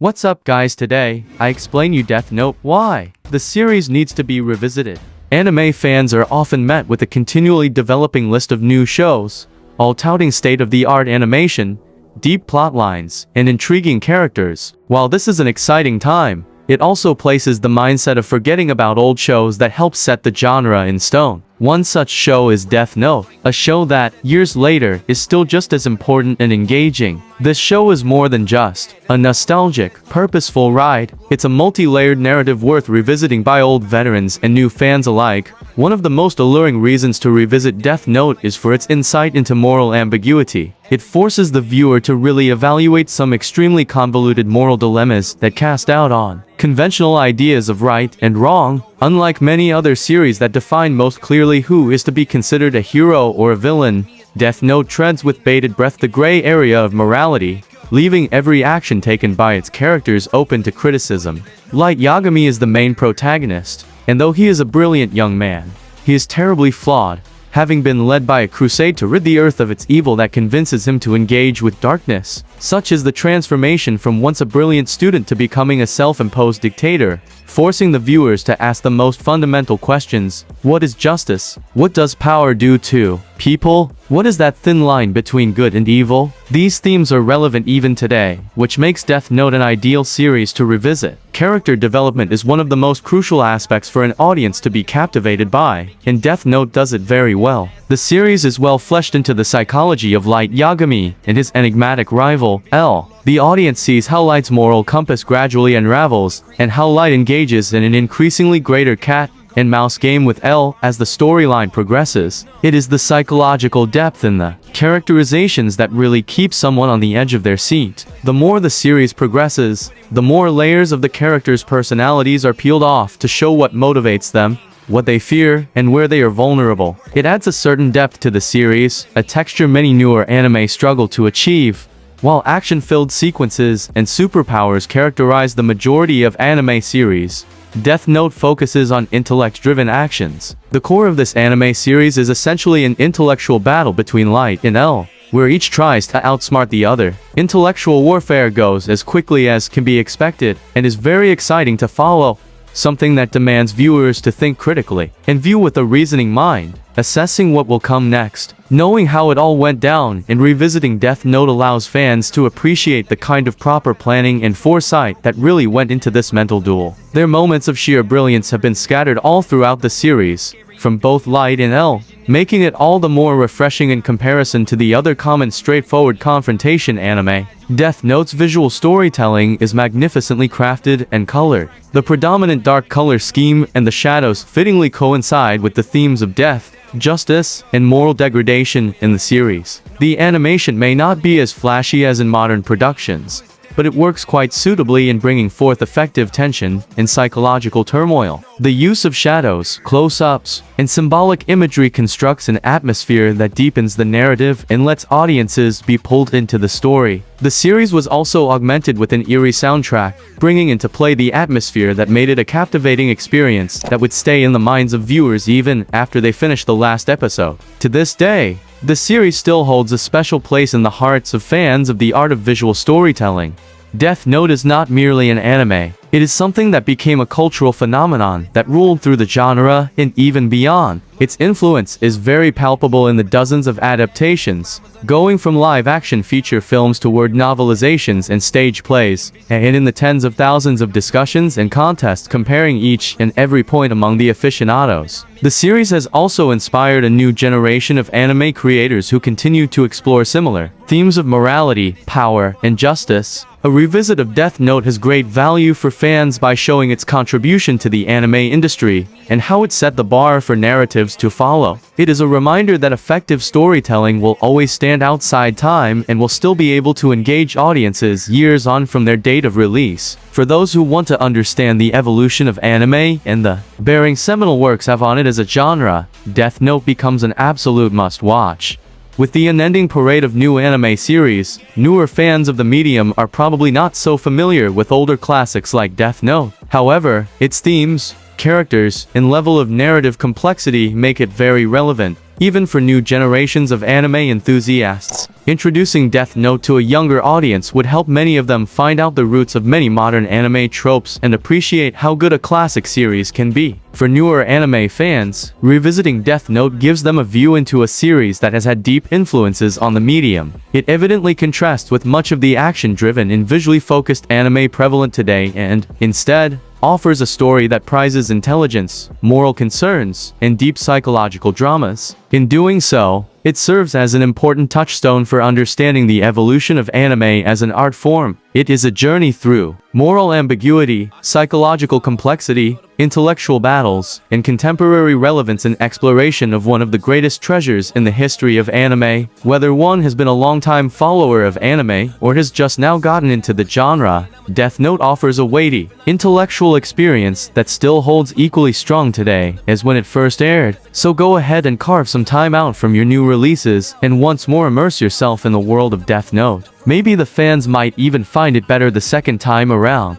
What's up guys, today, I explain you Death Note. Why the series needs to be revisited. Anime fans are often met with a continually developing list of new shows, all touting state-of-the-art animation, deep plot lines, and intriguing characters. While this is an exciting time, it also places the mindset of forgetting about old shows that help set the genre in stone. One such show is Death Note, a show that, years later, is still just as important and engaging. This show is more than just a nostalgic, purposeful ride. It's a multi-layered narrative worth revisiting by old veterans and new fans alike. One of the most alluring reasons to revisit Death Note is for its insight into moral ambiguity. It forces the viewer to really evaluate some extremely convoluted moral dilemmas that cast doubt on conventional ideas of right and wrong. Unlike many other series that define most clearly who is to be considered a hero or a villain, Death Note treads with bated breath the gray area of morality, leaving every action taken by its characters open to criticism. Light Yagami is the main protagonist, and though he is a brilliant young man, he is terribly flawed, having been led by a crusade to rid the earth of its evil that convinces him to engage with darkness. Such is the transformation from once a brilliant student to becoming a self-imposed dictator, forcing the viewers to ask the most fundamental questions. What is justice? What does power do to people? What is that thin line between good and evil? These themes are relevant even today, which makes Death Note an ideal series to revisit. Character development is one of the most crucial aspects for an audience to be captivated by, and Death Note does it very well. The series is well fleshed into the psychology of Light Yagami and his enigmatic rival, L. The audience sees how Light's moral compass gradually unravels, and how Light engages in an increasingly greater cat and mouse game with L as the storyline progresses. It is the psychological depth in the characterizations that really keep someone on the edge of their seat. The more the series progresses, the more layers of the characters' personalities are peeled off to show what motivates them, what they fear, and where they are vulnerable. It adds a certain depth to the series, a texture many newer anime struggle to achieve. While action-filled sequences and superpowers characterize the majority of anime series, Death Note focuses on intellect-driven actions. The core of this anime series is essentially an intellectual battle between Light and L, where each tries to outsmart the other. Intellectual warfare goes as quickly as can be expected, and is very exciting to follow, something that demands viewers to think critically and view with a reasoning mind, assessing what will come next. Knowing how it all went down and revisiting Death Note allows fans to appreciate the kind of proper planning and foresight that really went into this mental duel. Their moments of sheer brilliance have been scattered all throughout the series, from both Light and L, making it all the more refreshing in comparison to the other common straightforward confrontation anime. Death Note's visual storytelling is magnificently crafted and colored. The predominant dark color scheme and the shadows fittingly coincide with the themes of death, justice, and moral degradation in the series. The animation may not be as flashy as in modern productions, but it works quite suitably in bringing forth effective tension and psychological turmoil. The use of shadows, close-ups, and symbolic imagery constructs an atmosphere that deepens the narrative and lets audiences be pulled into the story. The series was also augmented with an eerie soundtrack, bringing into play the atmosphere that made it a captivating experience that would stay in the minds of viewers even after they finished the last episode. To this day, the series still holds a special place in the hearts of fans of the art of visual storytelling. Death Note is not merely an anime, it is something that became a cultural phenomenon that ruled through the genre and even beyond. Its influence is very palpable in the dozens of adaptations, going from live-action feature films toward novelizations and stage plays, and in the tens of thousands of discussions and contests comparing each and every point among the aficionados. The series has also inspired a new generation of anime creators who continue to explore similar themes of morality, power, and justice. A revisit of Death Note has great value for fans by showing its contribution to the anime industry and how it set the bar for narratives to follow. It is a reminder that effective storytelling will always stand outside time and will still be able to engage audiences years on from their date of release. For those who want to understand the evolution of anime and the bearing seminal works have on it as a genre, Death Note becomes an absolute must-watch. With the unending parade of new anime series, newer fans of the medium are probably not so familiar with older classics like Death Note. However, its themes, characters, and level of narrative complexity make it very relevant, even for new generations of anime enthusiasts. Introducing Death Note to a younger audience would help many of them find out the roots of many modern anime tropes and appreciate how good a classic series can be. For newer anime fans, revisiting Death Note gives them a view into a series that has had deep influences on the medium. It evidently contrasts with much of the action-driven and visually focused anime prevalent today and, instead, offers a story that prizes intelligence, moral concerns, and deep psychological dramas. In doing so, it serves as an important touchstone for understanding the evolution of anime as an art form. It is a journey through moral ambiguity, psychological complexity, intellectual battles, and contemporary relevance and exploration of one of the greatest treasures in the history of anime. Whether one has been a long-time follower of anime or has just now gotten into the genre, Death Note offers a weighty, intellectual experience that still holds equally strong today as when it first aired. So go ahead and carve some time out from your new releases and once more immerse yourself in the world of Death Note. Maybe the fans might even find it better the second time around.